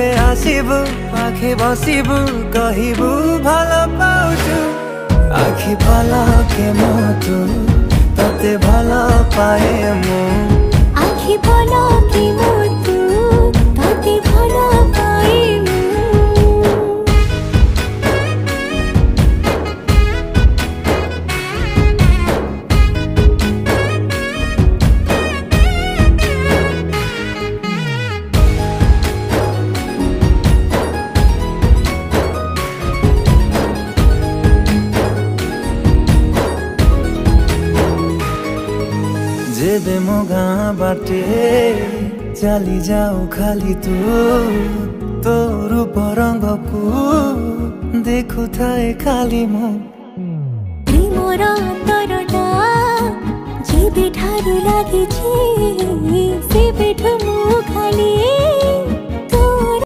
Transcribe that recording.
जेबे आसिबु पाखे बसिबु कहिबु भलो पाउछु आखि पलके मोटू तते भलो पाए मु आखि पलके मोटू तते भलो पाए मु जेबे मो गाँ बाटे चली जाऊ खाली तू रूप रंग को देखु थाए खाली मो प्रेमर अंतरटा जेबे ठारू लागिछि सेबेठु मु खाली